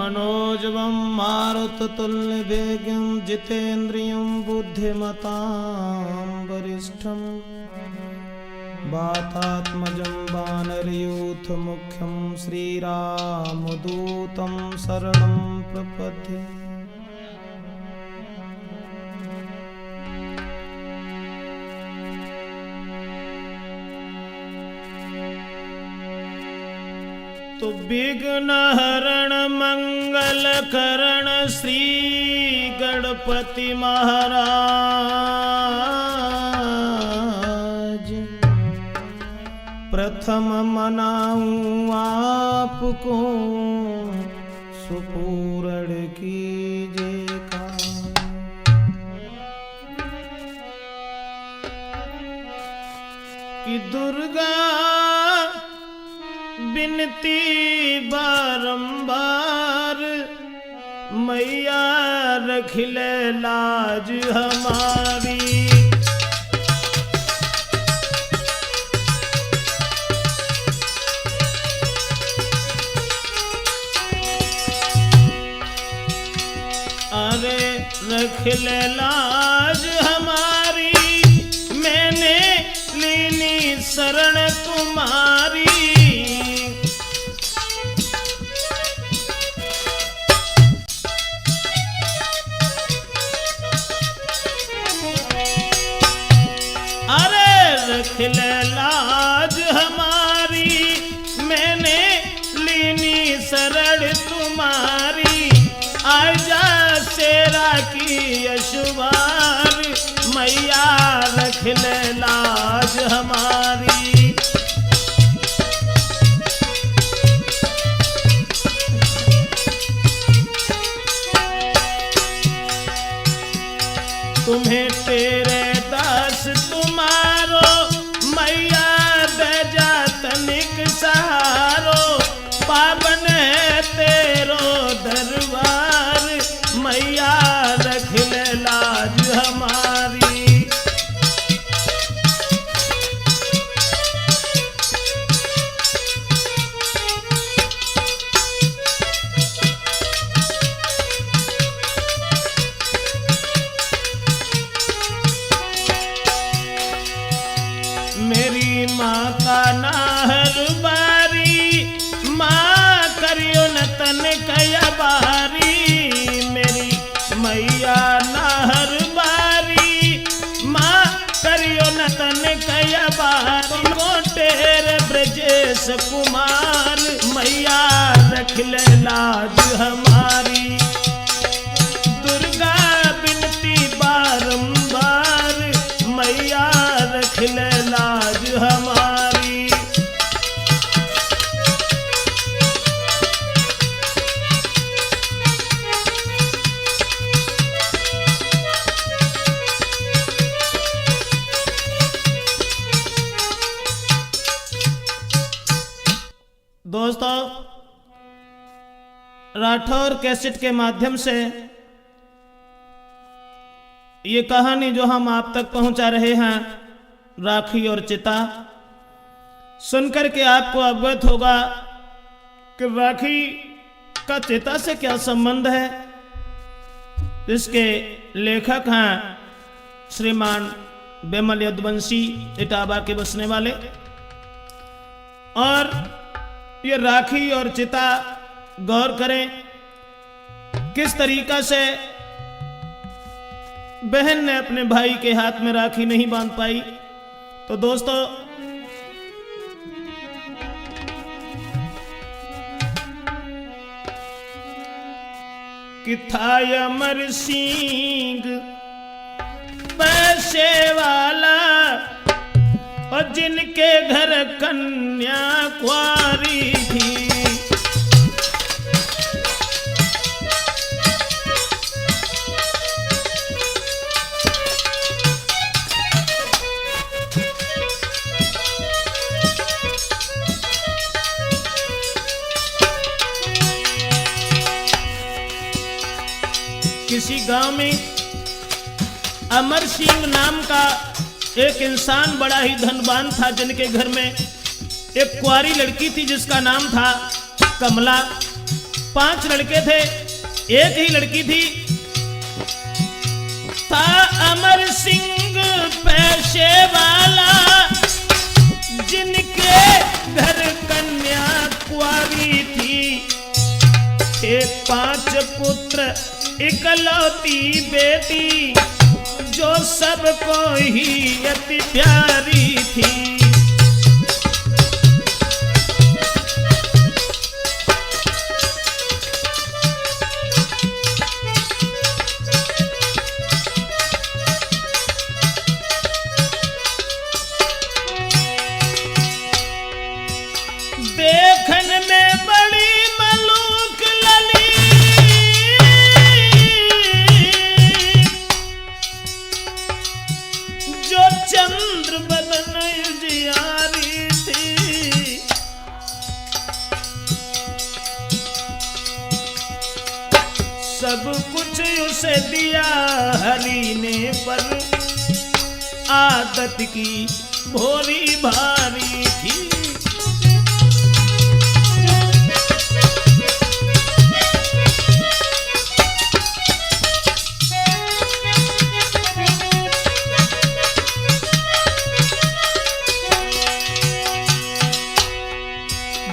मनोजवं मारुततुल्यवेगं जितेन्द्रियं बुद्धिमतां वरिष्ठं वातात्मजं वानरयूथमुख्यं श्रीरामदूतं शरणं प्रपद्ये। तो विघ्न हरण मंगल करण श्री गणपति महाराज, प्रथम मनाऊं आपको सुपूर्ण कीजिए का। कि दुर्गा बिनती बारंबार, मैया रख ले लाज हमारी। अरे रख ले लाज हमारी, मैंने लीनी शरण तुम्हारी। रख ले लाज हमारी, मैंने लीनी शरण तुम्हारी। आजा शेरा की यशवार, मैया रख ले लाज हमारी। तुम्हें तेरे दास तुम्हारो, मैया बेजा तनिक सहारो। पावन है तेरो दरबार, मैया रख ले लाज हमारी। मेरी माँ का नाहर बारी, माँ करियो न तन कया बारी। मेरी मैया नाहर बारी, माँ करियो न तन कया बारी। कोटेर ब्रजेश कुमार, मैया रख ले लाज हमारी। दुर्गा बिनती बारंबार, मैया रख ले लाज हमारी। दोस्तों, राठौर कैसेट के माध्यम से ये कहानी जो हम आप तक पहुंचा रहे हैं, राखी और चिता, सुनकर के आपको अवगत होगा कि राखी का चिता से क्या संबंध है। इसके लेखक हैं श्रीमान बेमल यदुवंशी, इटावा के बसने वाले। और ये राखी और चिता, गौर करें किस तरीका से बहन ने अपने भाई के हाथ में राखी नहीं बांध पाई। तो दोस्तों, कि था अमर सिंह पैसे वाला, और जिनके घर कन्या कुंवारी थी। किसी गांव में अमर सिंह नाम का एक इंसान बड़ा ही धनवान था, जिनके घर में एक कुंवारी लड़की थी जिसका नाम था कमला। 5 लड़के थे, एक ही लड़की थी। था अमर सिंह पैसे वाला, जिनके घर कन्या कुंवारी थी। थे 5 पुत्र इकलौती बेटी, जो सबको ही अति प्यारी थी। देखन में बड़ी मलूक लली, जो चंद्र बदन उजियारी थी। सब कुछ उसे दिया हरि ने, पर आदत की भोरी भारी थी।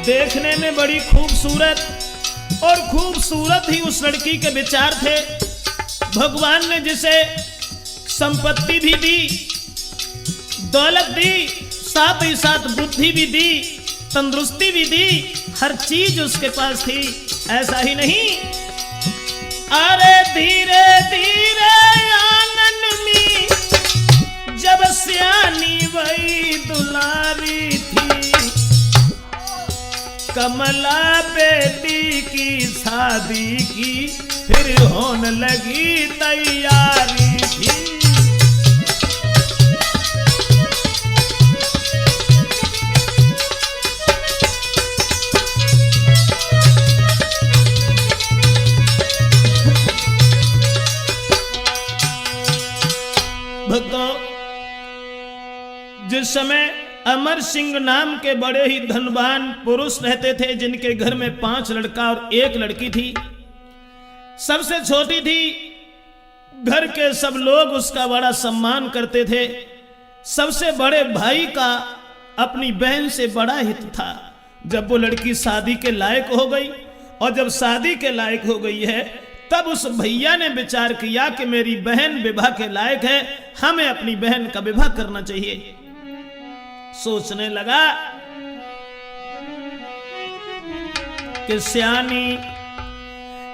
देखने में बड़ी खूबसूरत, और खूबसूरत ही उस लड़की के विचार थे। भगवान ने जिसे संपत्ति भी दी, दौलत दी, साथ ही साथ बुद्धि भी दी, तंदुरुस्ती भी दी, हर चीज उसके पास थी। ऐसा ही नहीं, अरे धीरे धीरे आंगन में जब सियानी वही दुलारी थी। कमला बेटी की शादी की, फिर होने लगी तैयारी थी। भक्तों, जिस समय अमर सिंह नाम के बड़े ही धनवान पुरुष रहते थे, जिनके घर में 5 लड़का और 1 लड़की थी, सबसे छोटी थी। घर के सब लोग उसका बड़ा सम्मान करते थे। सबसे बड़े भाई का अपनी बहन से बड़ा हित था। जब वो लड़की शादी के लायक हो गई, और जब शादी के लायक हो गई है, तब उस भैया ने विचार किया कि मेरी बहन विवाह के लायक है, हमें अपनी बहन का विवाह करना चाहिए। सोचने लगा कि सियानी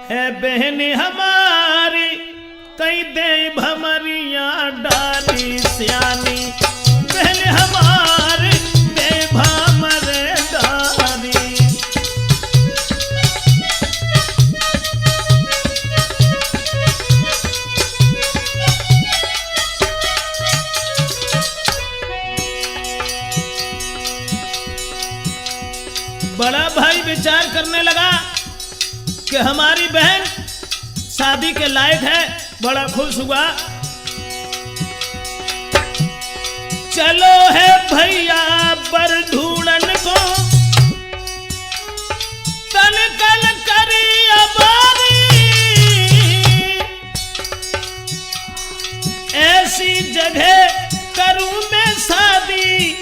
है बहन हमारी, कई दे भमरिया डाली। सियानी बहन हमारी, दे भमरे डाली। बड़ा भाई विचार करने लगा कि हमारी बहन शादी के लायक है, बड़ा खुश हुआ। चलो है भैया पर ढूंढन को, तन कल करी अबारी। ऐसी जगह करूं मैं शादी,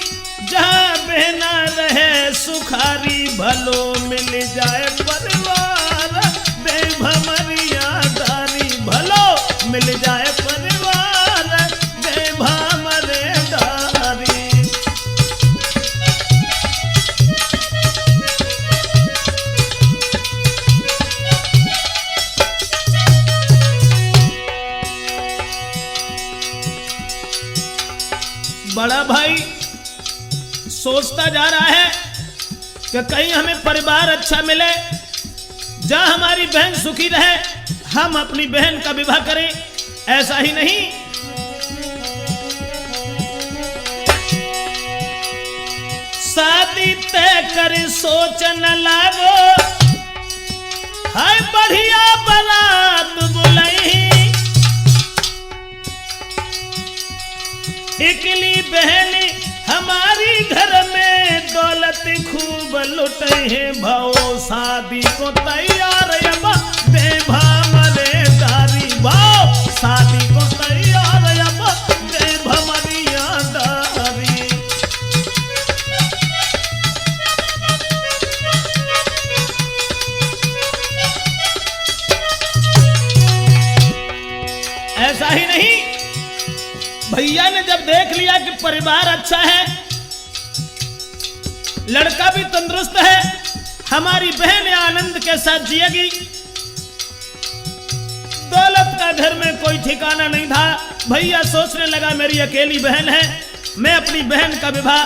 जहां बहना रहे सुखारी। भलो मिल जाए परिवार, बेभमरिया दारी। भलो मिल जाए परिवार, बेभमरे दारी। बड़ा भाई सोचता जा रहा है कि कहीं हमें परिवार अच्छा मिले, जहां हमारी बहन सुखी रहे, हम अपनी बहन का विवाह करें। ऐसा ही नहीं, शादी तय कर सोचन लागो, हाय बढ़िया बारात बुलाई। इकली बहन हमारी घर में दौलत खूब लुटे है भाव शादी को तैयार अब बेभा मरे दारी भाव शादी को तैयार अब बेभा मरिया दारी। ऐसा ही नहीं, भैया ने जब देख लिया कि परिवार अच्छा है, लड़का भी तंदुरुस्त है, हमारी बहन आनंद के साथ जिएगी, दौलत का घर में कोई ठिकाना नहीं था। भैया सोचने लगा मेरी अकेली बहन है, मैं अपनी बहन का विवाह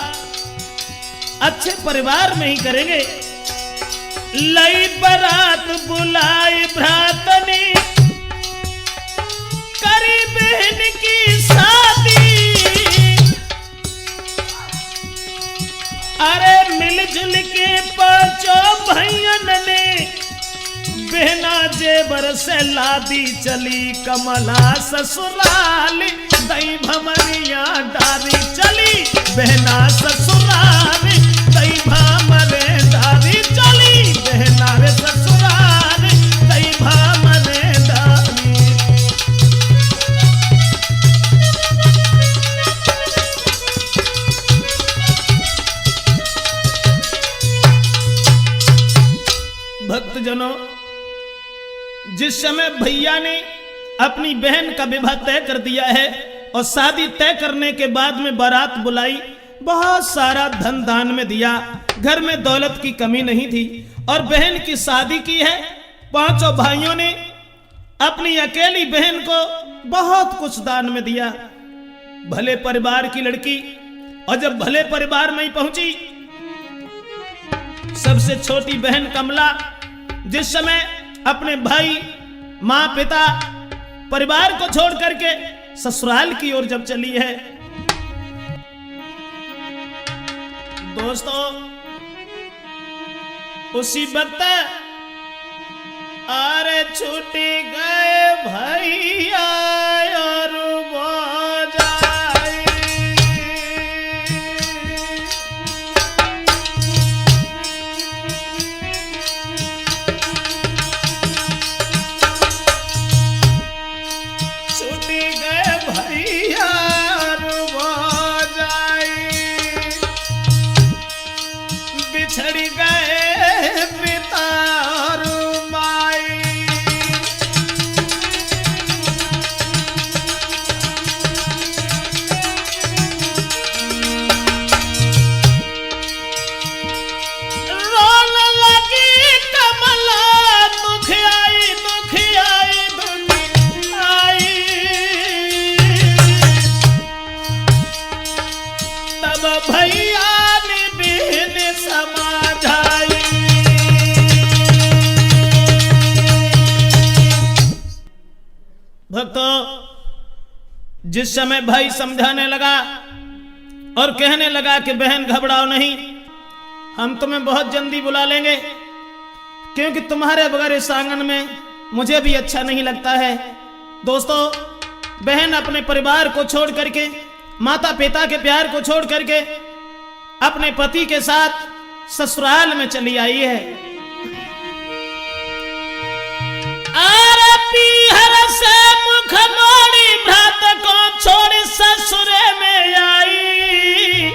अच्छे परिवार में ही करेंगे। लई बारात बुलाई भ्रातनी करी बहन की शादी, अरे मिलजुल के पांचों भैयन ने बहना जेबर से लादी चली कमला ससुराल दई भमरिया डारी चली बहना ससुराल दई भमरे डारी चली बहना रे ससुराल दई भमरे डारी। भक्तजनों, जिस समय भैया ने अपनी बहन का विवाह तय कर दिया है और शादी तय करने के बाद में बारात बुलाई, बहुत सारा धन दान में दिया, घर में दौलत की कमी नहीं थी और बहन की शादी की है। पांचों भाइयों ने अपनी अकेली बहन को बहुत कुछ दान में दिया। भले परिवार की लड़की, और जब भले परिवार में ही पहुंची, सबसे छोटी बहन कमला जिस समय अपने भाई माँ पिता परिवार को छोड़ करके ससुराल की ओर जब चली है, दोस्तों उसी वक्त अरे छूटी गए भैया और बोझाई, छूटी गए भैया और बोझाई, बिछड़ गए पिता और माई, रोने लगी कमला, दुख आई दुनिया आई, तब भैया ने बहन समझाई। भक्तों, जिस समय भाई समझाने लगा और कहने लगा कि बहन घबराओ नहीं, हम तुम्हें बहुत जल्दी बुला लेंगे, क्योंकि तुम्हारे बगैर इस आंगन में मुझे भी अच्छा नहीं लगता है। दोस्तों, बहन अपने परिवार को छोड़ करके, माता पिता के प्यार को छोड़ करके अपने पति के साथ ससुराल में चली आई है। पीहर से मुख मोड़ी भ्रात को छोड़ ससुरे में आई,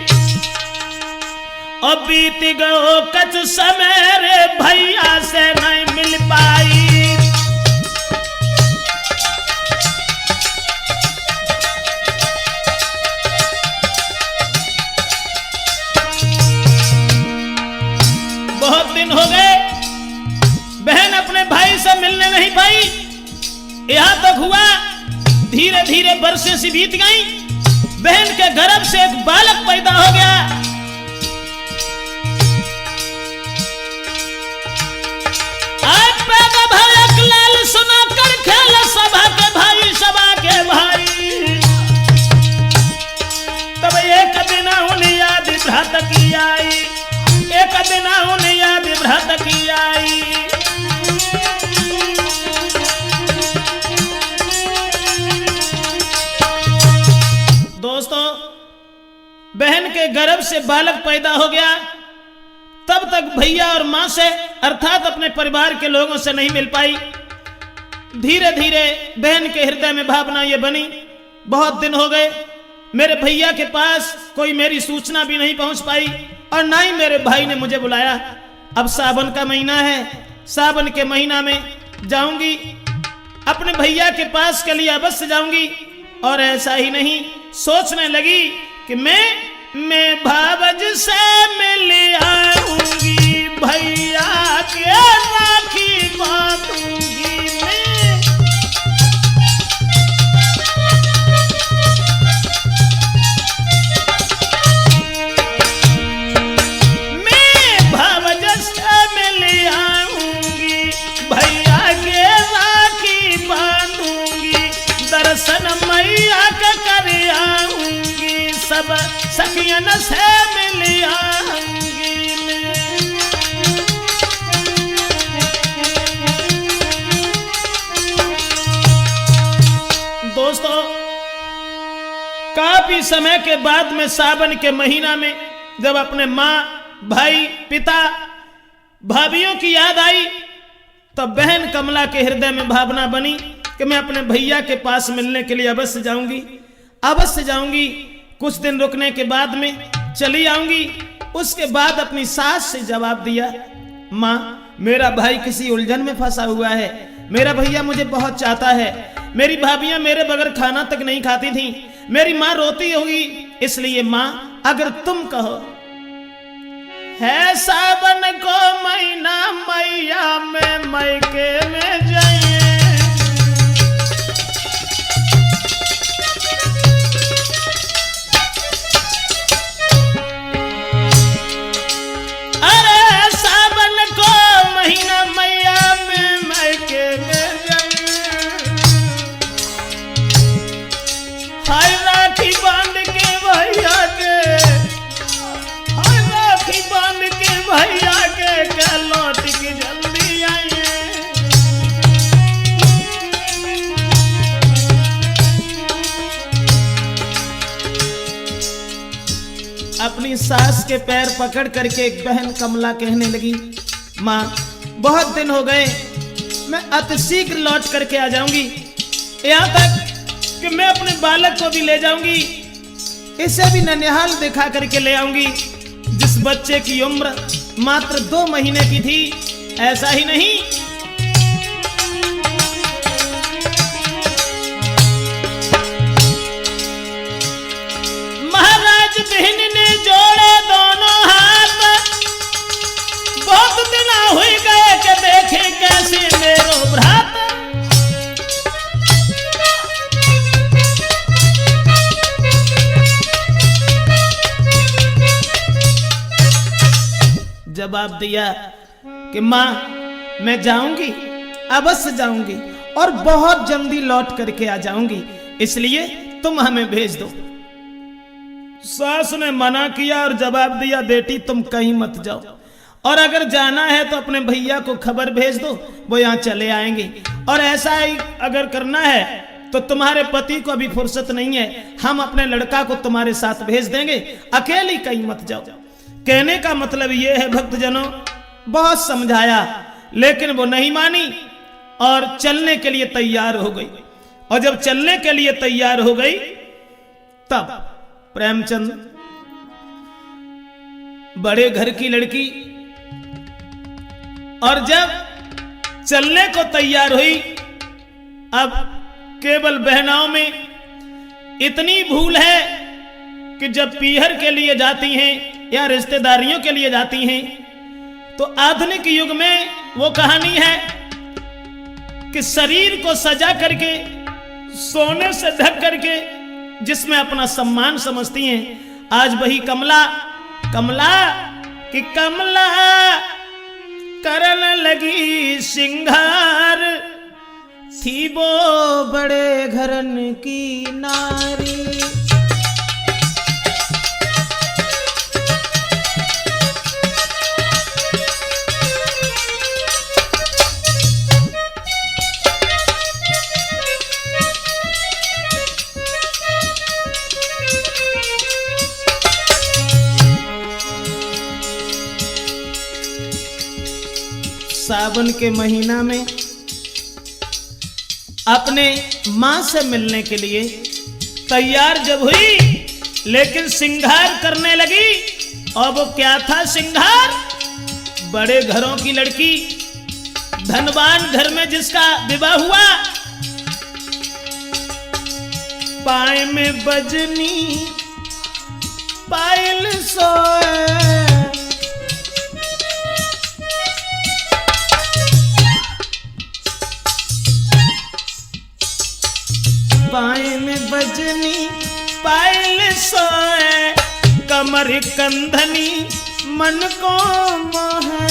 और बीत गयो कछ समय रे भैया से नहीं मिल पाई। बहुत दिन हो गए, बहन अपने भाई से मिलने नहीं पाई। यहां तक हुआ, धीरे धीरे बरसें सी बीत गई, बहन के गर्भ से एक बालक पैदा हो गया। आज पैदा भयक लाल सुना कर खेल सभा के भाई, सभा के भाई, तब एक दिन उन्हें याद भ्रात की आई, एक दिन उन्हें याद भ्रात की आई। दोस्तों, बहन के गर्भ से बालक पैदा हो गया, तब तक भैया और मां से अर्थात अपने परिवार के लोगों से नहीं मिल पाई। धीरे धीरे बहन के हृदय में भावना ये बनी, बहुत दिन हो गए मेरे भैया के पास कोई मेरी सूचना भी नहीं पहुंच पाई और ना ही मेरे भाई ने मुझे बुलाया। अब सावन का महीना है, सावन के महीना में जाऊंगी अपने भैया के पास के लिए अवश्य जाऊंगी। और ऐसा ही नहीं, सोचने लगी कि मैं भावज से मिल आऊंगी, भैया के राखी बांधूंगी मैं भावज से मिल आऊंगी, भैया के राखी बांधूंगी, दर्शन मैया का कर आऊंगी, सब सखियन से मिल आऊंगी मैं। दोस्तों, काफी समय के बाद में सावन के महीना में जब अपने माँ, भाई, पिता, भाभियों की याद आई तब बहन कमला के हृदय में भावना बनी कि मैं अपने भैया के पास मिलने के लिए अवश्य जाऊंगी, अवश्य जाऊंगी। कुछ दिन रुकने के बाद में चली आऊंगी। उसके बाद अपनी सास से जवाब दिया, माँ मेरा भाई किसी उलझन में फंसा हुआ है, मेरा भैया मुझे बहुत चाहता है, मेरी भाभियां मेरे बगैर खाना तक नहीं खाती थी, मेरी माँ रोती होगी, इसलिए माँ अगर तुम कहो है सावन को महीना मैया में मैके में जाइए, अरे सावन को महीना मैया में मैके में जाइए, हाय राखी बांध के भैया के, हाय राखी बांध के भैया के लौट के जल्दी आइए। अपनी सास के पैर पकड़ करके एक बहन कमला कहने लगी, माँ बहुत दिन हो गए, मैं अतिशीघ्र लौट करके आ जाऊंगी, यहाँ तक कि मैं अपने बालक को भी ले जाऊंगी, इसे भी ननिहाल दिखा करके ले आऊंगी, जिस बच्चे की उम्र मात्र 2 महीने की थी। ऐसा ही नहीं, महाराज बहन ने जोड़े दोनों हाथ, बहुत दिन हुई गए कि देखे कैसे मेरो भ्रात, जवाब दिया कि माँ मैं जाऊंगी, अवश्य जाऊंगी और बहुत जल्दी लौट करके आ जाऊंगी, इसलिए तुम हमें भेज दो। सास ने मना किया और जवाब दिया, बेटी तुम कहीं मत जाओ, और अगर जाना है तो अपने भैया को खबर भेज दो, वो यहाँ चले आएंगे, और ऐसा ही अगर करना है तो तुम्हारे पति को अभी फुर्सत नहीं है, हम अपने लड़का को तुम्हारे साथ भेज देंगे, अकेली कहीं मत जाओ। कहने का मतलब ये है भक्तजनों, बहुत समझाया लेकिन वो नहीं मानी और चलने के लिए तैयार हो गई। और जब चलने के लिए तैयार हो गई तब प्रेमचंद बड़े घर की लड़की, और जब चलने को तैयार हुई, अब केवल बहनाओं में इतनी भूल है कि जब पीहर के लिए जाती हैं या रिश्तेदारियों के लिए जाती हैं तो आधुनिक युग में वो कहानी है कि शरीर को सजा करके, सोने से ढक करके, जिसमें अपना सम्मान समझती हैं। आज वही कमला कि कमला करन लगी सिंगार, थी वो बड़े घरन की नारी। सावन के महीना में अपने मां से मिलने के लिए तैयार जब हुई, लेकिन श्रृंगार करने लगी। और वो क्या था श्रृंगार? बड़े घरों की लड़की, धनवान घर में जिसका विवाह हुआ, पाए में बजनी पायल सोए, पाए में बजनी पायल सोए, कमर कंधनी मन को मोहे।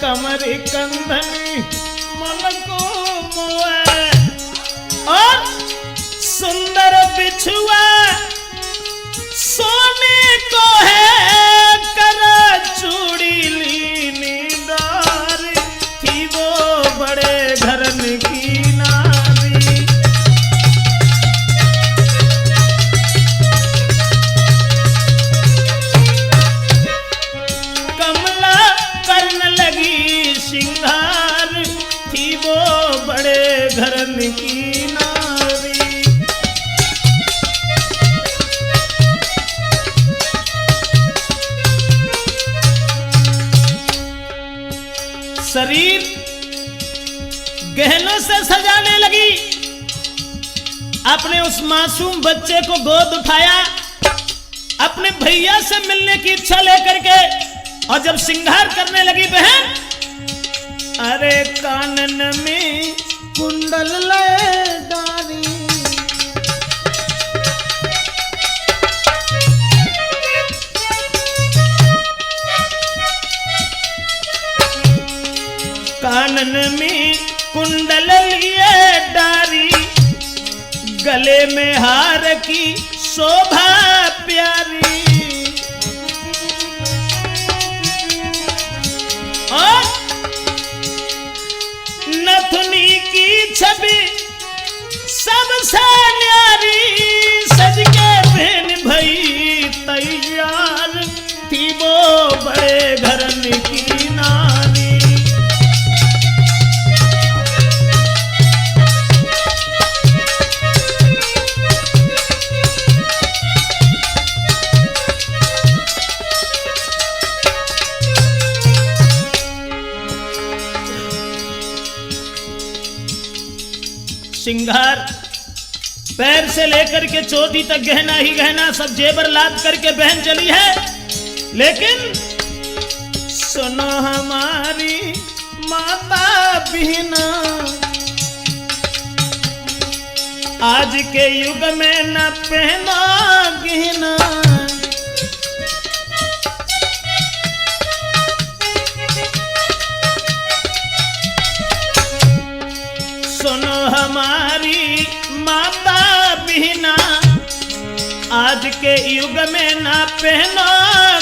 कमर कंधनी मन को मोहे, और सुंदर बिछुआ सोने को है, करा चूड़ी लीनी डार, थी वो बड़े घरन की नारी। कमला करने लगी श्रृंगार, थी वो बड़े घरन की नारी। शरीर गहनों से सजाने लगी, अपने उस मासूम बच्चे को गोद उठाया, अपने भैया से मिलने की इच्छा लेकर के, और जब श्रृंगार करने लगी बहन, अरे कानन में कुंडल ले डारी, कानन में कुंडल लिए डारी, गले में हार की शोभा प्यारी, और नथुनी की छवि सबसे न्यारी, सज के बहन भई तैयार, थी वो बड़े घरन की नारी। श्रृंगार पैर से लेकर के चोटी तक गहना ही गहना, सब जेवर लाद करके बहन चली है। लेकिन सुनो हमारी माता बहना, आज के युग में न पहना गहना, सुनो हमारी माता बहना, आज के युग में ना पहनो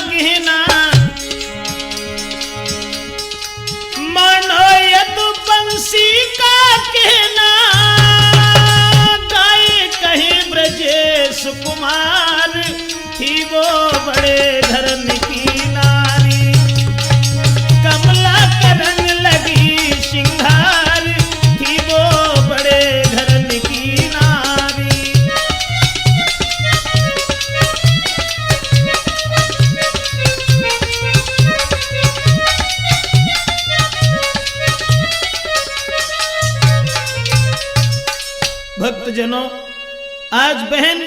गहना, मानो यदुवंशी का कहना, गाय कहीं ब्रजेश कुमार, थी वो बड़े घरन की नारी। कमला के रंग लगी श्रृंगार, थी वो बड़े घरन की नारी। भक्तजनों, आज बहन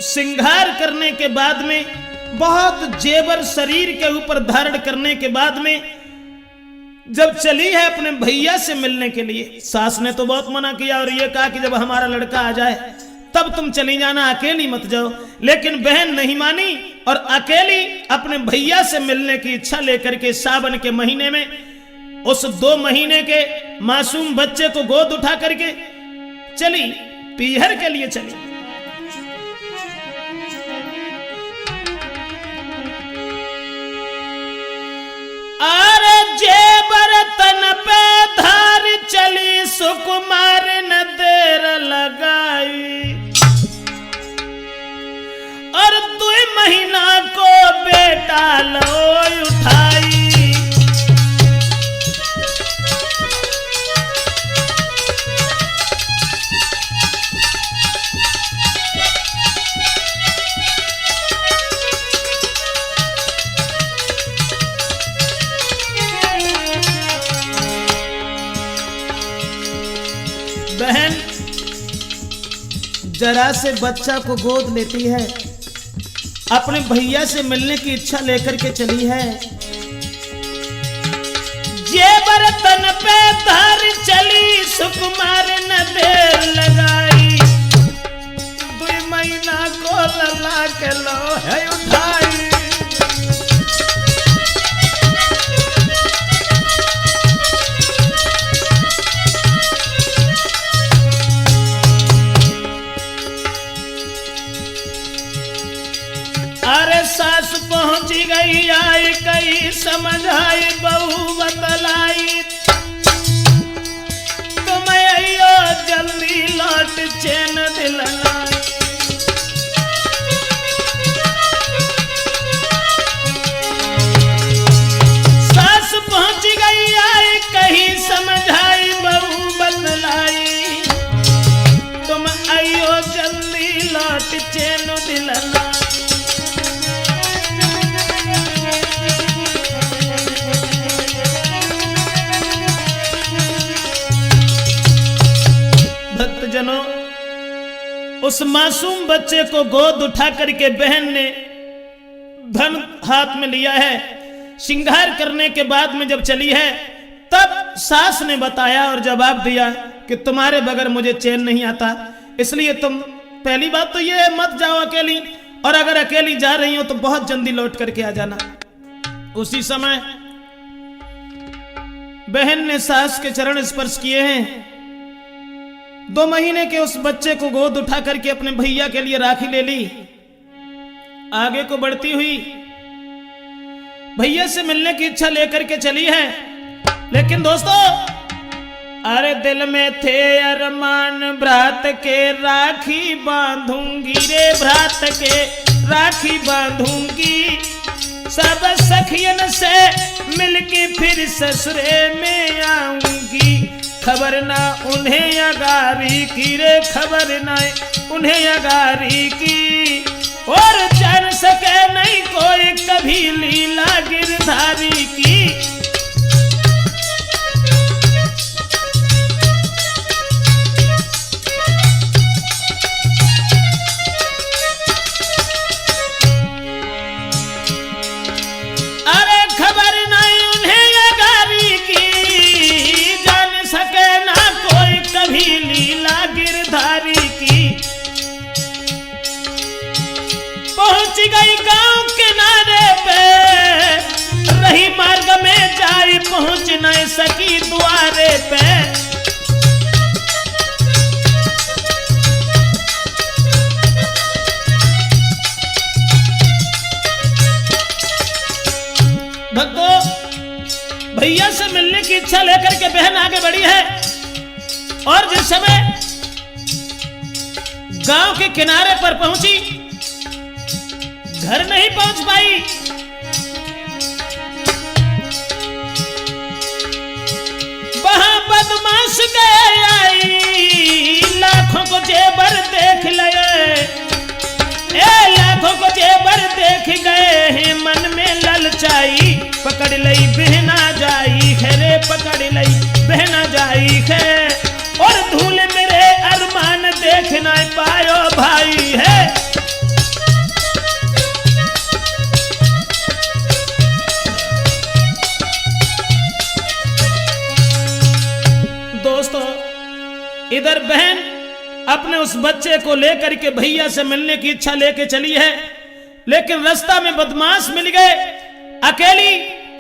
श्रृंगार करने के बाद में, बहुत जेवर शरीर के ऊपर धारण करने के बाद में, जब चली है अपने भैया से मिलने के लिए, सास ने तो बहुत मना किया और ये कहा कि जब हमारा लड़का आ जाए तब तुम चली जाना, अकेली मत जाओ। लेकिन बहन नहीं मानी और अकेली अपने भैया से मिलने की इच्छा लेकर के सावन के महीने में उस 2 महीने के मासूम बच्चे को गोद उठा करके चली, पीहर के लिए चली। अरे जेबर तन पे धार चली, सुकुमार न देर लगाई। लगा लो उठाई। बहन जरा से बच्चा को गोद लेती है, अपने भैया से मिलने की इच्छा लेकर के चली है। जेबर तन पे धर चली सुकुमार न देर लगाई, 2 महीना को लला के लो है उठाई। अरे सास पहुंची गई आई कई समझाई बहू बतलाई, तुम आइयो जल्दी लौट चैन दिलाई। सास पहुंची गई आई कहीं समझाई बहू बतलाई, तुम आइयो जल्दी लौट चैन दिलाई। भक्तजनों, उस मासूम बच्चे को गोद उठा करके बहन ने धन हाथ में लिया है। श्रृंगार करने के बाद में जब चली है तब सास ने बताया और जवाब दिया कि तुम्हारे बगैर मुझे चैन नहीं आता, इसलिए तुम पहली बात तो ये मत जाओ अकेली, और अगर अकेली जा रही हो तो बहुत जल्दी लौट करके आ जाना। उसी समय बहन ने सास के चरण स्पर्श किए हैं। 2 महीने के उस बच्चे को गोद उठा करके अपने भैया के लिए राखी ले ली। आगे को बढ़ती हुई भैया से मिलने की इच्छा लेकर के चली है। लेकिन दोस्तों, अरे दिल में थे अरमान भ्रात के राखी बांधूंगी रे, भ्रात के राखी बांधूंगी, सब सखियन से मिलके फिर ससुरे में आऊंगी। खबर ना उन्हें अगारी की रे, खबर ना उन्हें अगारी की, और जान सके नहीं कोई कभी लीला गिरधारी की। अरे खबर नहीं उन्हें अगारी की, जान सके ना कोई कभी लीला गिरधारी की। पहुंच गई गांव किनारे पे, रही मार्ग में जाई पहुंच नहीं सकी द्वारे पे। भक्तों, भैया से मिलने की इच्छा लेकर के बहन आगे बढ़ी है, और जिस समय गांव के किनारे पर पहुंची, घर नहीं पहुंच पाई। वहां बदमाश गए आई, लाखों को जेबर देख लए, लाखों को जेबर देख गए हैं, मन में ललचाई, पकड़ लई बहना जाई है रे, पकड़ लई बहना जाई है, और धूल मेरे अरमान देख ना पायो भाई है। दोस्तों, इधर बहन अपने उस बच्चे को लेकर के भैया से मिलने की इच्छा लेके चली है, लेकिन रास्ता में बदमाश मिल गए। अकेली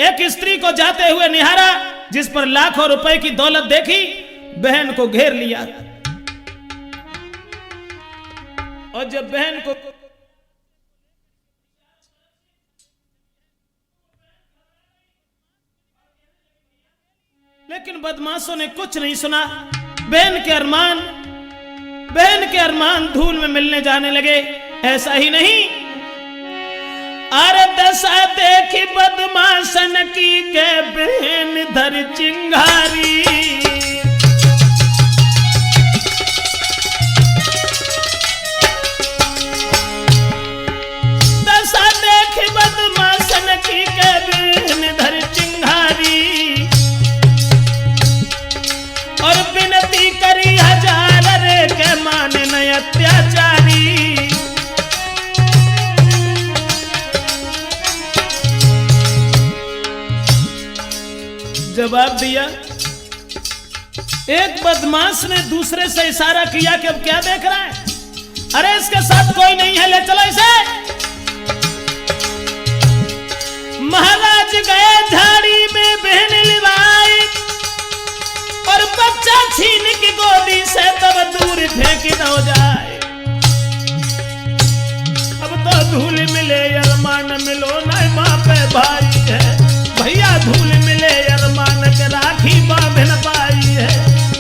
एक स्त्री को जाते हुए निहारा, जिस पर लाखों रुपए की दौलत देखी, बहन को घेर लिया। और जब बहन को लेकिन बदमाशों ने कुछ नहीं सुना। बहन के अरमान धूल में मिलने जाने लगे। ऐसा ही नहीं, अरे दशा देखी बदमाशन की के बहन धर चिंगारी। दशा देखी बदमाशन की के बहन धर चिंगारी। और विनती करी हजार रे के माने न अत्याचारी। जवाब दिया। एक बदमाश ने दूसरे से इशारा किया कि अब क्या देख रहा है, अरे इसके साथ कोई नहीं है, ले चलो इसे। महाराज गए झाड़ी में बहन लिवाई और बच्चा छीन की गोदी से तब दूर फेंक न जाए। अब तो धूल मिले अरमान मिलो ना माँ पे भाई है, भैया धूल मिले अरमान के राखी बांध न पाई है।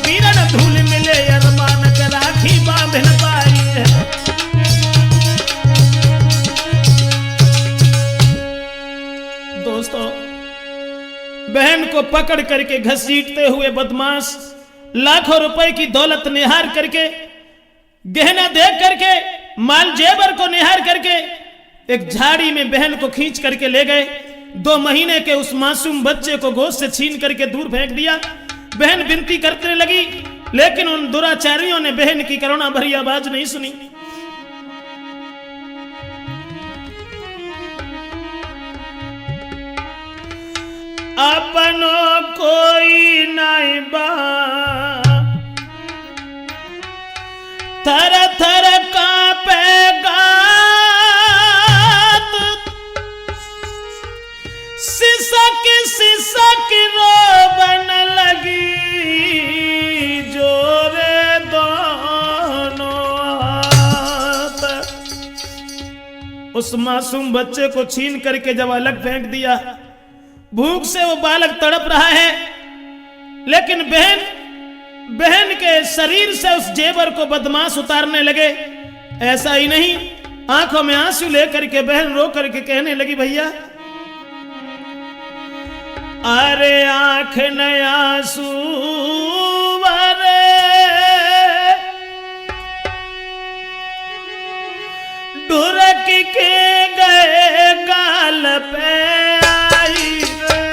वीरन धूल मिले अरमान के राखी बांध न पाई है। दोस्तों, बहन को पकड़ करके घसीटते हुए बदमाश लाखों रुपए की दौलत निहार करके, गहना देख करके, माल जेवर को निहार करके एक झाड़ी में बहन को खींच करके ले गए। 2 महीने के उस मासूम बच्चे को गोद से छीन करके दूर फेंक दिया। बहन विनती करने लगी, लेकिन उन दुराचारियों ने बहन की करुणा भरी आवाज नहीं सुनी। अपनों कोई नहीं बा थर थर कांपेगा, सिसक रोबन लगी जोरे दोनों हाथ। उस मासूम बच्चे को छीन करके जब अलग फेंक दिया, भूख से वो बालक तड़प रहा है, लेकिन बहन के शरीर से उस जेवर को बदमाश उतारने लगे। ऐसा ही नहीं, आंखों में आंसू लेकर के बहन रो करके कहने लगी, भैया अरे आंख न आंसू ढुरक के गए गाल पे आई रे।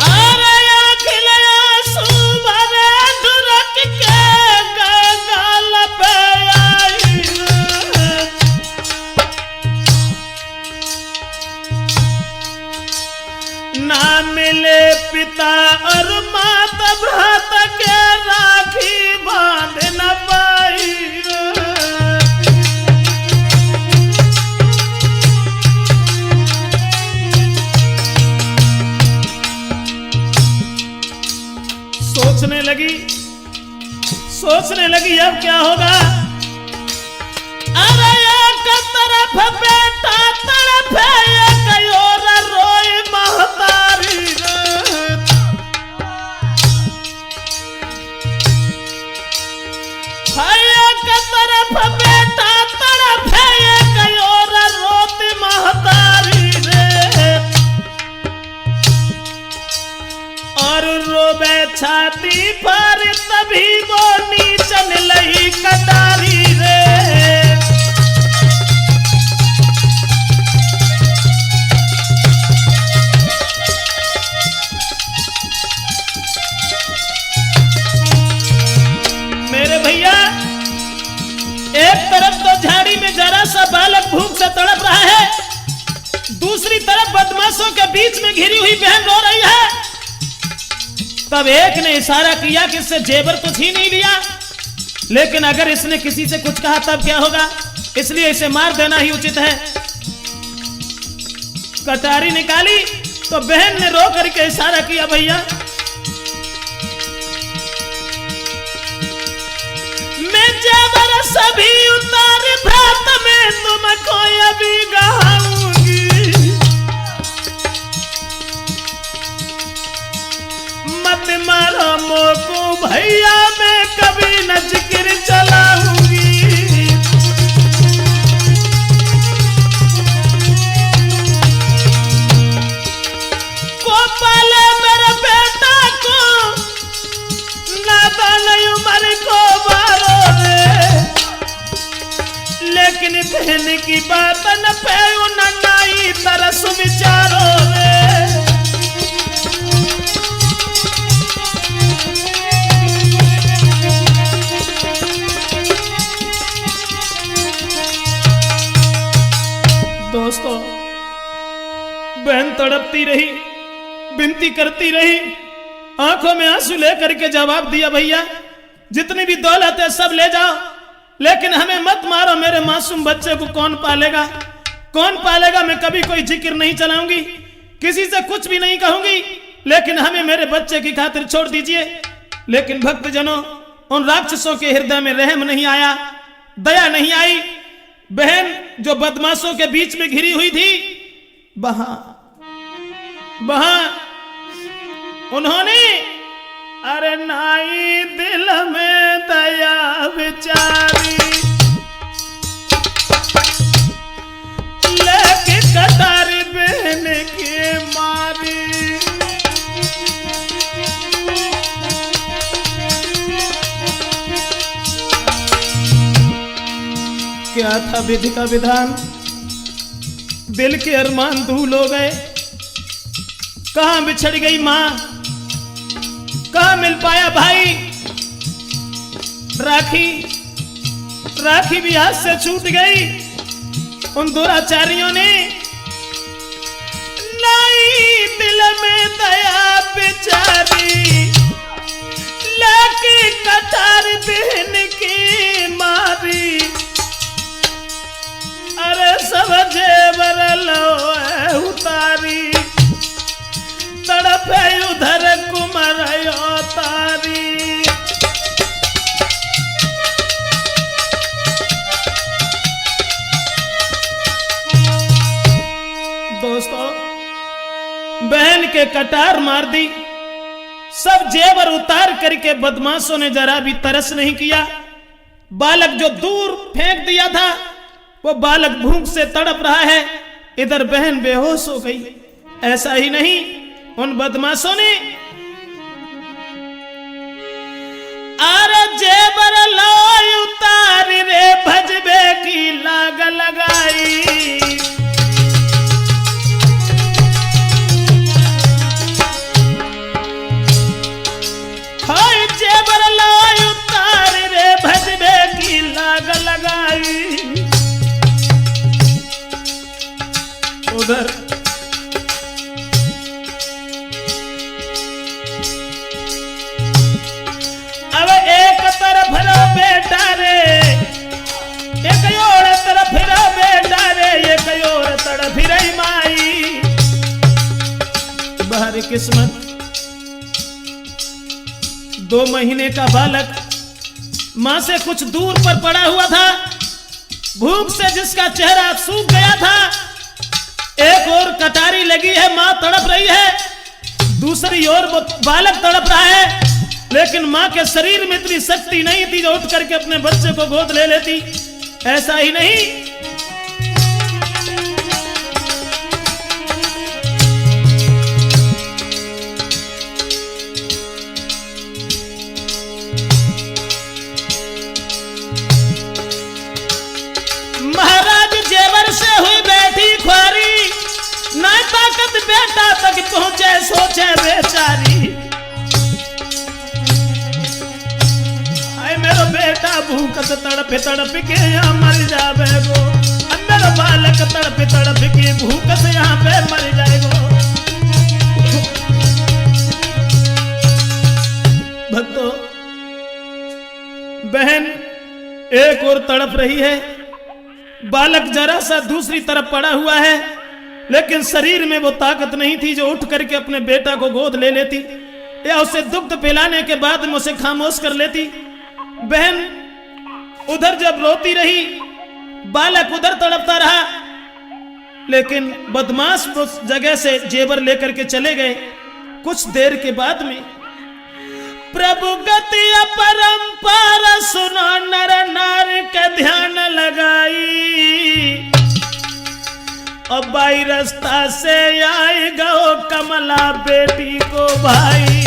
अरे आंख न आंसू भरे ढुरक के गए गाल पे आई रे। ना मिले पिता और माता भ्रात के राखी बांध न पाई। सोचने लगी अब क्या होगा। अरे एक तरफ बेटा तड़प है, एक और रोई महतारी रे। एक तरफ बेटा तड़प है, एक और रोती महतारी रे। और रोबे छाती पर तभी वो नीचन लही कटारी रे। मेरे भैया, एक तरफ तो झाड़ी में जरा सा बालक भूख से तड़प रहा है, दूसरी तरफ बदमाशों के बीच में घिरी हुई बहन रो रही है। तब एक ने इशारा किया कि इससे जेवर तो छीन ही लिया, लेकिन अगर इसने किसी से कुछ कहा तब क्या होगा, इसलिए इसे मार देना ही उचित है। कटारी निकाली तो बहन ने रो करके इशारा किया, भैया मैं जेवर सभी उतार भ्रात में तुमको अभी गहाऊंगी। लेकिन बहन की बात न पे नाई तरस विचारो रे। दोस्तों, बहन तड़पती रही, विनती करती रही, आंखों में आंसू लेकर के जवाब दिया, भैया जितनी भी दौलत है सब ले जाओ, लेकिन हमें मत मारो। मेरे मासूम बच्चे को कौन पालेगा, कौन पालेगा? मैं कभी कोई जिक्र नहीं चलाऊंगी, किसी से कुछ भी नहीं कहूंगी, लेकिन हमें मेरे बच्चे की खातिर छोड़ दीजिए। लेकिन भक्तजनों, उन राक्षसों के हृदय में रहम नहीं आया, दया नहीं आई। बहन जो बदमाशों के बीच में घिरी हुई थी, वहां उन्होंने अरे नाई दिल में दया विचारी, लेके कटारी बहन की मारी। क्या था विधि का विधान, दिल के अरमान धूल हो गए। कहां बिछड़ गई मां, कहां मिल पाया भाई। राखी भी हाथ से छूट गई। उन दुराचारियों ने नाई दिल में दया बेचारी, लेके कटार बहन की मारी। अरे सब जेवर लो उतारी, तड़पे उधर कुमर तारी। दोस्तों, बहन के कटार मार दी, सब जेवर उतार करके बदमाशों ने जरा भी तरस नहीं किया। बालक जो दूर फेंक दिया था, वो बालक भूख से तड़प रहा है, इधर बहन बेहोश हो गई। ऐसा ही नहीं, उन बदमाशों ने अरे जेबर लोय उतार रे भजबे की लाग लगाई। हाय जेबर लोय उतार रे भजबे की लाग लगाई। उधर अब एक तरफ रो बेटा रे, एक और तरफ रो बेटा रे, एक और तरफ रही माई। बाहरी किस्मत, 2 महीने का बालक मां से कुछ दूर पर पड़ा हुआ था, भूख से जिसका चेहरा सूख गया था। एक और कटारी लगी है, मां तड़प रही है, दूसरी ओर वो बालक तड़प रहा है, लेकिन मां के शरीर में इतनी शक्ति नहीं थी जो उठ करके अपने बच्चे को गोद ले लेती। ऐसा ही नहीं, महाराज जेवर से हुई बैठी ख्वारी, ना ताकत बेटा तक पहुंचे सोचे बेचारी। हाय मेरो बेटा भूख से तड़प तड़प के यहाँ मर जावे गो, मेरा बालक तड़प तड़प के भूख से यहाँ पे मर जाएगो। भक्तों, बहन एक और तड़प रही है, बालक जरा सा दूसरी तरफ पड़ा हुआ है, लेकिन शरीर में वो ताकत नहीं थी जो उठ करके अपने बेटा को गोद ले लेती या उसे दुग्ध पिलाने के बाद में उसे खामोश कर लेती। बहन उधर जब रोती रही, बालक उधर तड़पता रहा, लेकिन बदमाश उस जगह से जेवर लेकर के चले गए। कुछ देर के बाद में प्रभु गति अपरंपार सुनो नर नार के ध्यान लगाई। अब बाई रास्ता से आई गो कमला बेटी को भाई।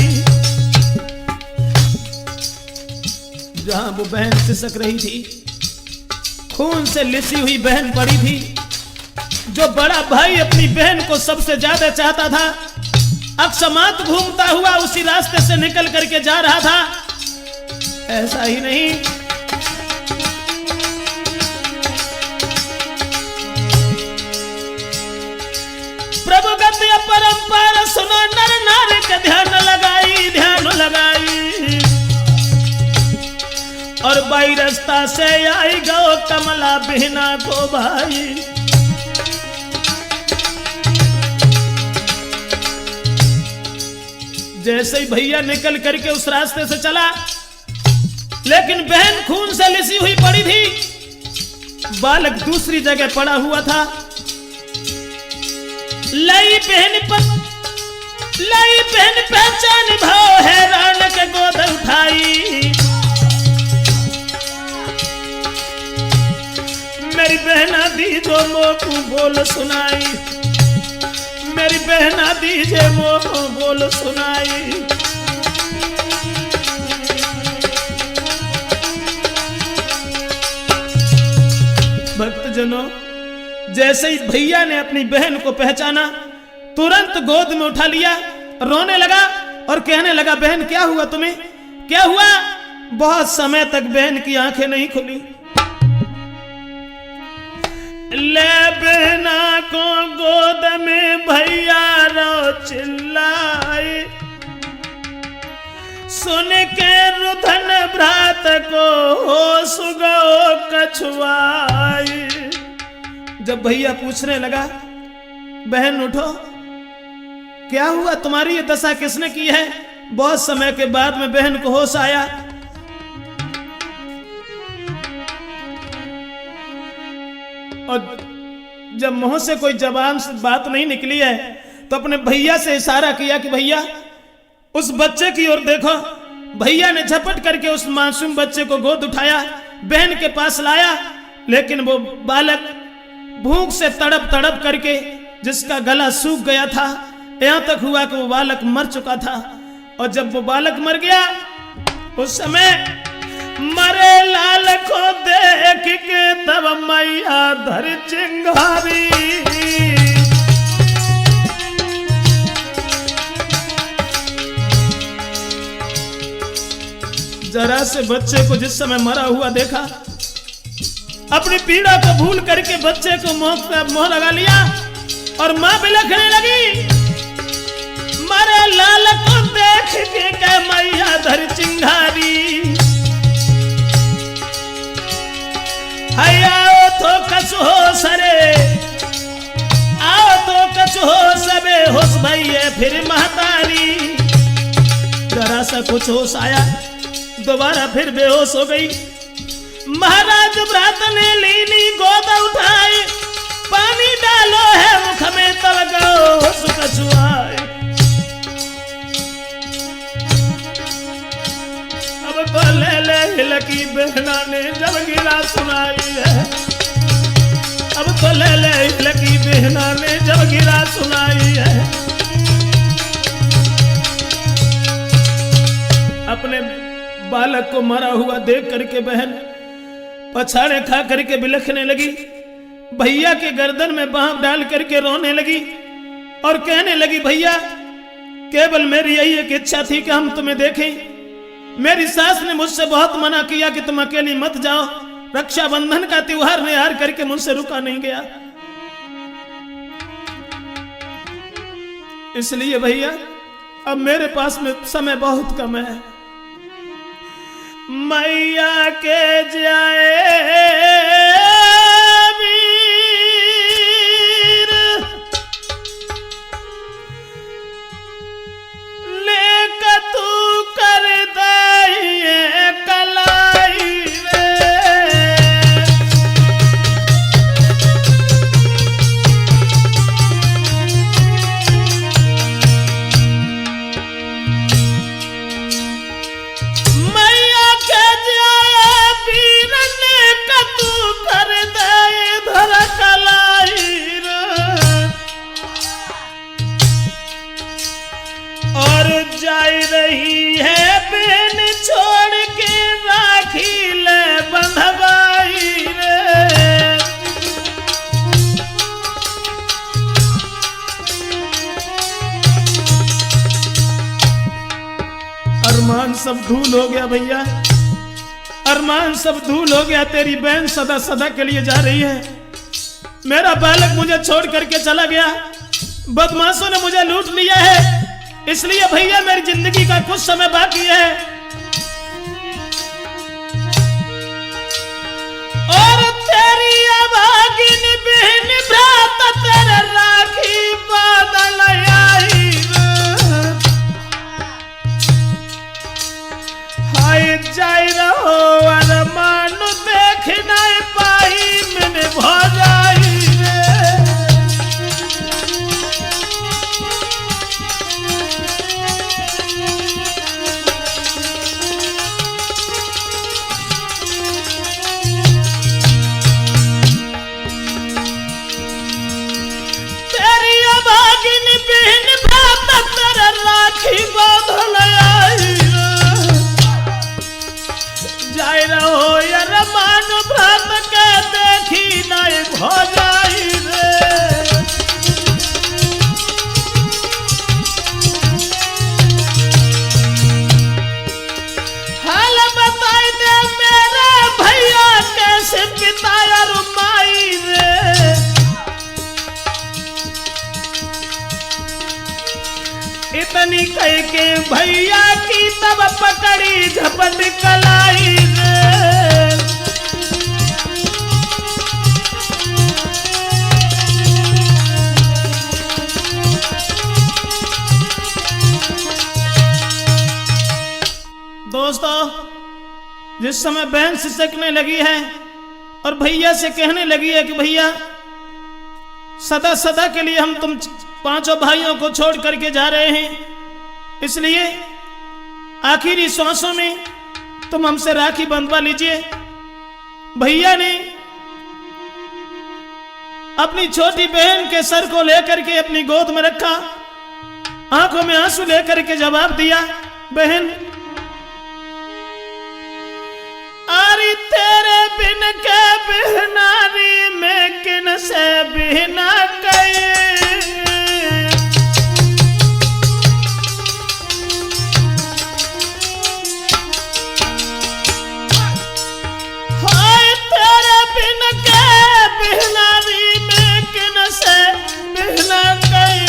जहां वो बहन सिसक रही थी, खून से लिसी हुई बहन पड़ी थी। जो बड़ा भाई अपनी बहन को सबसे ज्यादा चाहता था, अकस्मात घूमता हुआ उसी रास्ते से निकल करके जा रहा था। ऐसा ही नहीं, प्रभु गति परंपरा सुनो नर नारी के ध्यान लगाई और बाई रास्ता से आई गो कमला बिना को भाई। जैसे ही भैया निकल करके उस रास्ते से चला, लेकिन बहन खून से लिसी हुई पड़ी थी, बालक दूसरी जगह पड़ा हुआ था। लाई बहन पहचान भाव हैरान के गोद उठाई। मेरी बहना दी जो मोकू बोल सुनाई, मेरी बहना दीजे मोकू बोल सुनाई। भक्तजनों, जैसे ही भैया ने अपनी बहन को पहचाना, तुरंत गोद में उठा लिया, रोने लगा और कहने लगा, बहन क्या हुआ तुम्हें, क्या हुआ? बहुत समय तक बहन की आंखें नहीं खुली। ले बहना को गोद में भैया रो चिल्लाए, सुन के रुधन भ्रात को होश गो कछुआई। जब भैया पूछने लगा, बहन उठो, क्या हुआ, तुम्हारी ये दशा किसने की है? बहुत समय के बाद में बहन को होश आया। और जब मुंह से कोई जबान से बात नहीं निकली है, तो अपने भैया से इशारा किया कि भैया उस बच्चे की ओर देखो। भैया ने झपट करके उस मासूम बच्चे को गोद उठाया, बहन के पास लाया, लेकिन वो बालक भूख से तड़प तड़प करके, जिसका गला सूख गया था, यहां तक हुआ कि वो बालक मर चुका था। और जब वो बालक मर गया, उस समय मरे लाल को देख के तब मैया धर चिंगारी। जरा से बच्चे को जिस समय मरा हुआ देखा, अपनी पीड़ा को भूल करके बच्चे को मोह लगा लिया और मां बिलखने लगी। मरे लाल को देख के मैया धर चिंगारी। आओ तो कछु हो सरे, आओ तो कछु हो सबे होश भैया फिर महतारी। जरा सा कुछ होश आया, दोबारा फिर बेहोश हो गई। महाराज व्रत ने लीनी गोद उठाई, पानी डालो है मुख में तब गो सुख छुआए। अब तो ले हिलकी बहना ने जब गिरा सुनाई है, अब तो ले हिलकी बहना ने जब गिरा सुनाई है। अपने बालक को मरा हुआ देख करके बहन पछाड़े खा करके बिलखने लगी, भैया के गर्दन में बांह डाल करके रोने लगी और कहने लगी, भैया केवल मेरी यही एक इच्छा थी कि हम तुम्हें देखें। मेरी सास ने मुझसे बहुत मना किया कि तुम अकेली मत जाओ, रक्षाबंधन का त्योहार निहार करके मुझसे रुका नहीं गया। इसलिए भैया अब मेरे पास में समय बहुत कम है। मैया के जाए वीर लेकर तू कर दे कलाई रे। मैया के जाए वीर लेकर तू सब धूल हो गया भैया, अरमान सब धूल हो गया। तेरी बहन सदा सदा के लिए जा रही है। मेरा बालक मुझे छोड़ करके चला गया, बदमाशों ने मुझे लूट लिया है। इसलिए भैया मेरी जिंदगी का कुछ समय बाकी है और तेरी अभागिन बहन भ्रात तेरे राखी बादल आई हाय जाई रहो अरमान देख नहीं पाई मैंने भजाई राखी बांधल आई जाय रहो यार मान भ्रत के देखी नहीं भजाई रे। हाल बताई दे मेरे भैया कैसे पिताया रुमाई रे। इतनी कह के भैया की तब पकड़ी झपट कलाई रे। दोस्तों, जिस समय बहन सिसकने लगी है और भैया से कहने लगी है कि भैया सदा सदा के लिए हम तुम पांचों भाइयों को छोड़ करके जा रहे हैं, इसलिए आखिरी सांसों में तुम हमसे राखी बंधवा लीजिए। भैया ने अपनी छोटी बहन के सर को लेकर के अपनी गोद में रखा, आंखों में आंसू लेकर के जवाब दिया, बहन आरी तेरे बिन के बिहनारी में किन से बिना कहे। हाय तेरे बिन के बिहनारी में किन से बिना कहे।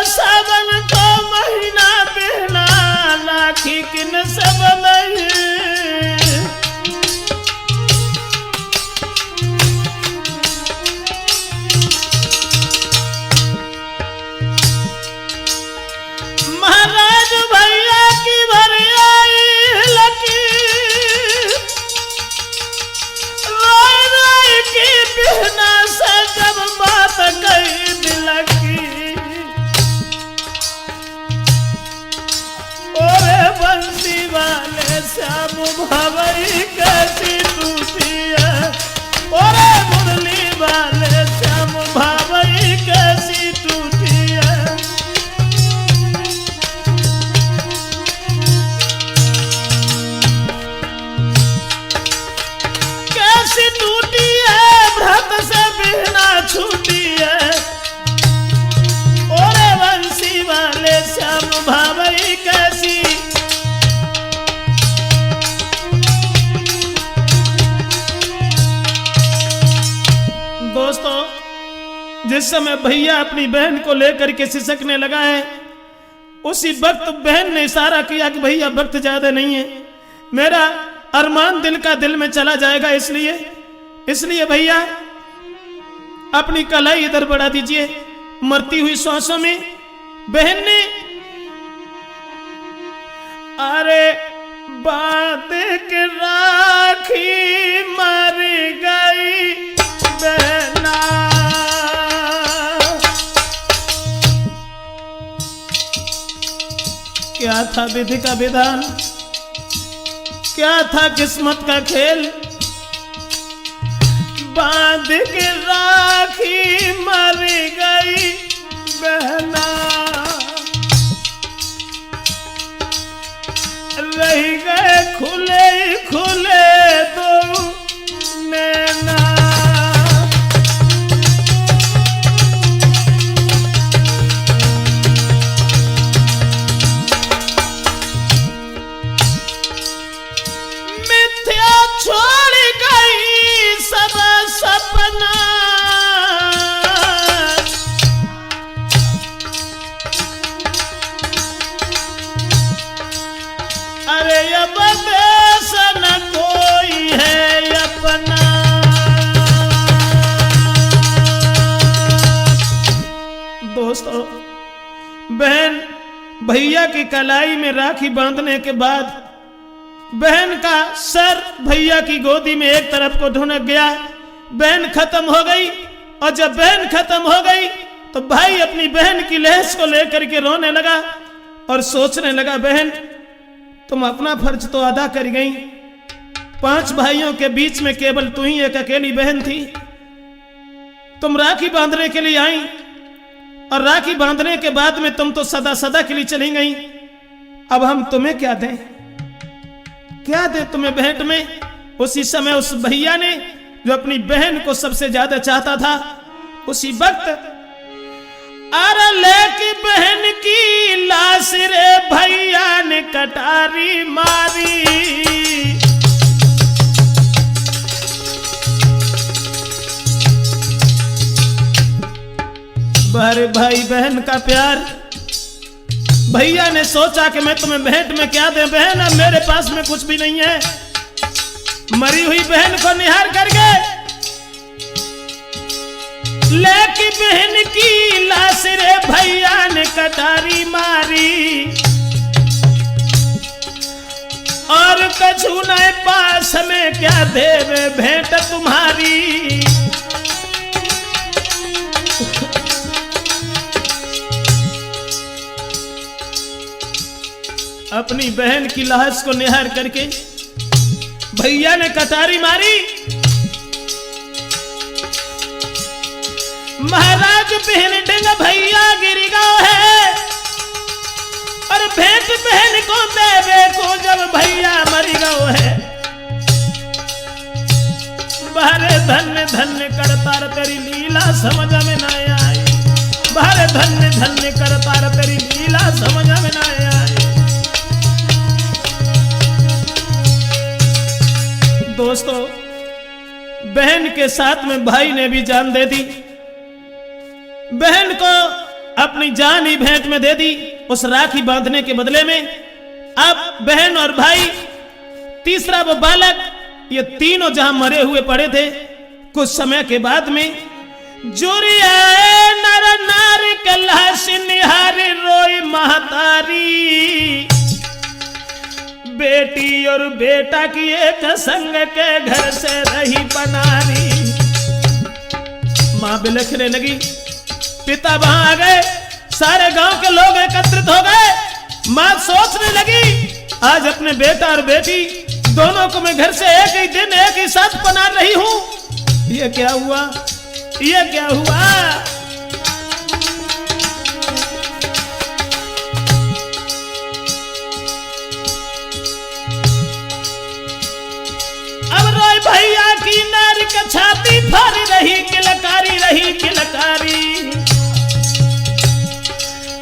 सावन को महीना बिना राखी किन से बनाई। महाराज भैया की भरियाई लकी रोई रोई की बिना से जब बात कही दिलकी। बंसी वाले श्याम भवई कैसी टूटी है। ओरे मुरली वाले श्याम भवई कैसी टूटी है। कैसी टूटी है भ्रत से बिना छूटी है। ओरे बंसी वाले श्याम भवई कैसी। दोस्तों, जिस समय भैया अपनी बहन को लेकर के सिसकने लगा है, उसी वक्त बहन ने इशारा किया कि भैया वक्त ज्यादा नहीं है, मेरा अरमान दिल का दिल में चला जाएगा, इसलिए भैया अपनी कलाई इधर बढ़ा दीजिए। मरती हुई सांसों में बहन ने अरे बात के राखी मर गई बहना। क्या था विधि का विधान, क्या था किस्मत का खेल। बांध के राखी मर गई बहना। रह गए खुले खुले दो नैना। देश न कोई है अपना। दोस्तों, बहन भैया की कलाई में राखी बांधने के बाद बहन का सर भैया की गोदी में एक तरफ को ढुनक गया। बहन खत्म हो गई, और जब बहन खत्म हो गई तो भाई अपनी बहन की लहस को लेकर के रोने लगा और सोचने लगा, बहन तुम अपना फर्ज तो अदा कर गई, 5 भाइयों के बीच में केवल तू ही एक अकेली बहन थी। तुम राखी बांधने के लिए आई, और राखी बांधने के बाद में तुम तो सदा सदा के लिए चली गई। अब हम तुम्हें क्या दें, क्या दें तुम्हें भेंट में? उसी समय उस भैया ने जो अपनी बहन को सबसे ज्यादा चाहता था, उसी वक्त अरे लेकी बहन की लाश रे भैया ने कटारी मारी। बारे भाई बहन का प्यार, भैया ने सोचा कि मैं तुम्हें भेंट में क्या दे बहन, अब मेरे पास में कुछ भी नहीं है। मरी हुई बहन को निहार करके लेकी बहन की लाश रे भैया ने कटारी मारी, और कछु न पास में क्या देवे भेंट तुम्हारी। अपनी बहन की लाश को निहार करके भैया ने कटारी मारी। महाराज बहन डेंगा भैया गिर गया है, और भेंट बहन को देवे को जब भैया मर गया है। बारे धन्य धन्य करतार तेरी लीला समझ में न आई, बारे धन्य धन्य करतार तेरी लीला समझ में न आई। दोस्तों, बहन के साथ में भाई ने भी जान दे दी, बहन को अपनी जान ही भेंट में दे दी उस राखी बांधने के बदले में। अब बहन और भाई, तीसरा वो बालक, ये तीनों जहां मरे हुए पड़े थे, कुछ समय के बाद में जुरिया नर नारी कलाश निहारी रोई महतारी। बेटी और बेटा की एक संग के घर से रही बनारी। मां बिलखने लगी, पिता वहां आ गए, सारे गांव के लोग एकत्रित हो गए। मां सोचने लगी, आज अपने बेटा और बेटी दोनों को मैं घर से एक ही दिन एक ही साथ बना रही हूं। ये क्या हुआ, ये क्या हुआ? अब रोई भैया की नारी का छाती फाड़ी रही, किलकारी रही किलकारी।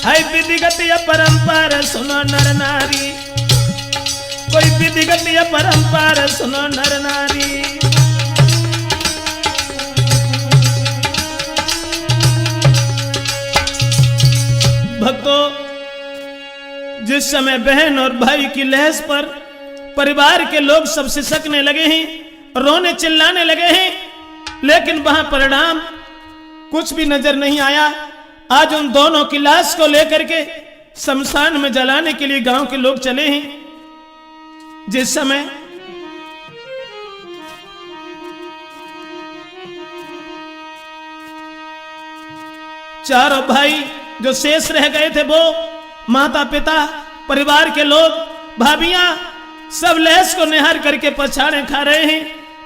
हाय विधिगत या परंपरा सुनो नर नारी, कोई विधिगत या परंपरा सुनो नर नारी। भक्तों, जिस समय बहन और भाई की लहस पर परिवार के लोग सब सिसकने लगे हैं, रोने चिल्लाने लगे हैं, लेकिन वहां परिणाम कुछ भी नजर नहीं आया। आज उन दोनों की लाश को लेकर के शमशान में जलाने के लिए गांव के लोग चले हैं। जिस समय चारों भाई जो शेष रह गए थे, वो माता पिता, परिवार के लोग, भाभियां, सब लहस को निहार करके पछाड़े खा रहे हैं,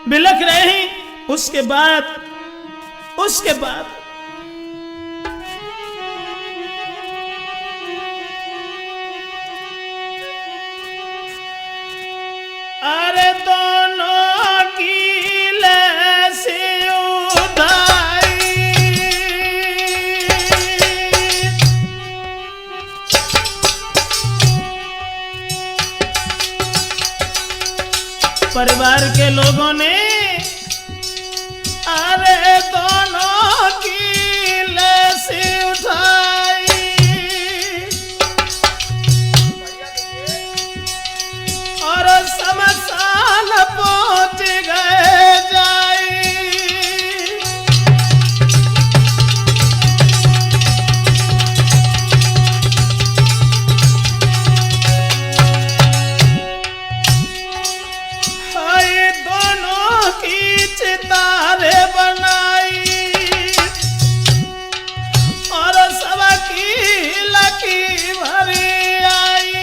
बिलख रहे हैं। उसके बाद अरे दोनों की लहस उठाई, परिवार के लोगों ने अरे दोनों की लहस उठाई, और पहुंच गए जाई। हाय दोनों की चितारे बनाई और सबकी लकी भरी आई।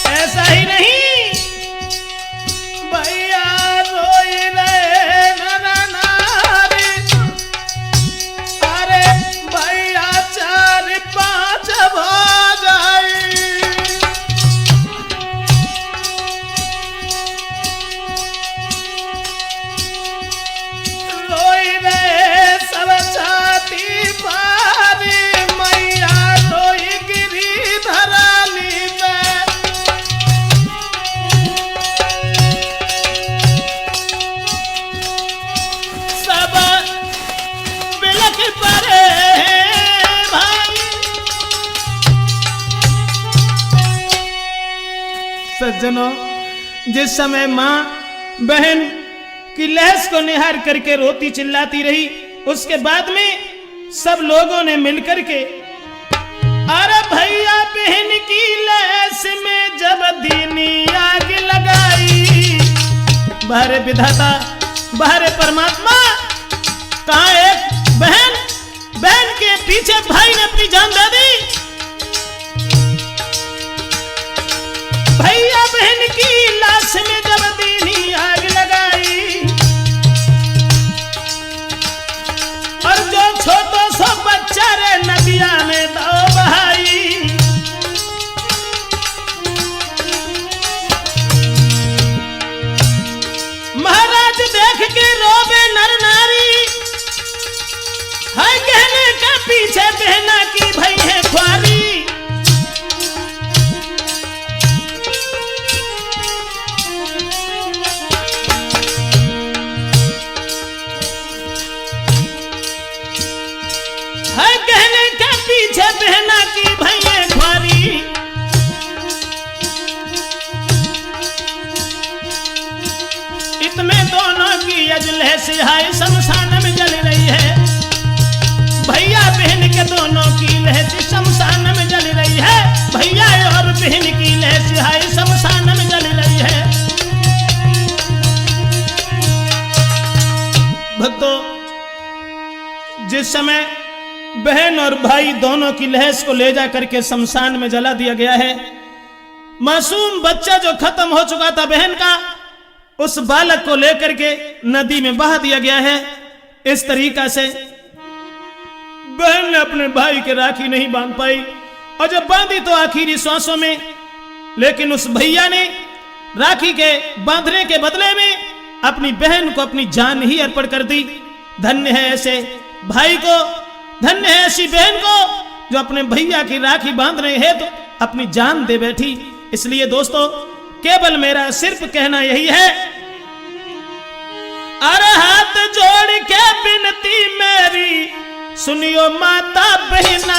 ऐसा ही नहीं भैया रोई रहे नारी, अरे भैया 4-5 भाई रोई रहे सब छाती पारी, मैया रोई गिरी धराली में। सब बिलख पड़े भाई। सज्जनों, जिस समय माँ बहन की लहस को निहार करके रोती चिल्लाती रही, उसके बाद में सब लोगों ने मिलकर के अरे भैया बहन की लहस में जब दीनी आग लगाई। बाहरे विधाता, बाहरे परमात्मा, कहाँ एक बहन के पीछे भाई ने अपनी जान दे दी। भैया बहन की लाश में जब दीनी आग लगाई और जो छोटो सो बच्चा रे नदिया में दो बहाई। महाराज देख के रोबे नर नारी, है कहने का पीछे बहना की भई है ख्वारी। है कहने के पीछे बहना की भई है ख्वारी। इतने दोनों की अजलह सिहाई शमशान में जल रही है। भैया बहन के दोनों की लहसी शमशान में जल रही है। भैया और बहन की लहसी हाय शमशान में जल रही है। भक्तों, जिस समय बहन और भाई दोनों की लहस को ले जा करके शमशान में जला दिया गया है, मासूम बच्चा जो खत्म हो चुका था बहन का, उस बालक को लेकर के नदी में बहा दिया गया है। इस तरीका से बहन ने अपने भाई के राखी नहीं बांध पाई, और जब बांधी तो आखिरी सांसों में, लेकिन उस भैया ने राखी के बांधने के बदले में अपनी बहन को अपनी जान ही अर्पण कर दी। धन्य है ऐसे भाई को, धन्य है ऐसी बहन को जो अपने भैया की राखी बांध रहे हैं तो अपनी जान दे बैठी। इसलिए दोस्तों, केवल मेरा सिर्फ कहना यही है, अरे हाथ जोड़ के विनती मेरी सुनियो माता बहना,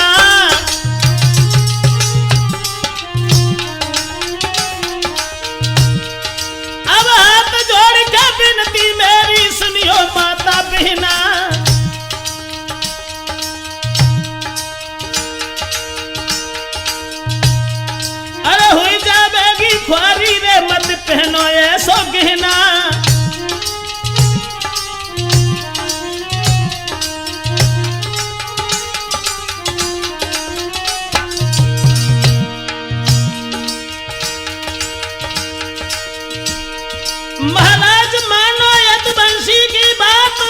अब हाथ जोड़ के विनती मेरी सुनियो माता बहना। अरे हुई जावेगी ख्वारी रे, मत पहनो ऐसो गहना। महाराज मानो यदुवंशी की बात,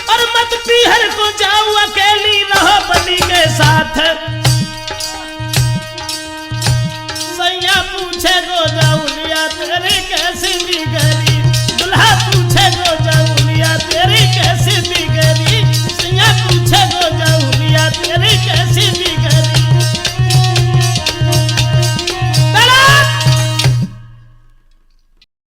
और मत पीहर को जाओ अकेली रहो पति के साथ। सैया पूछे को जाऊं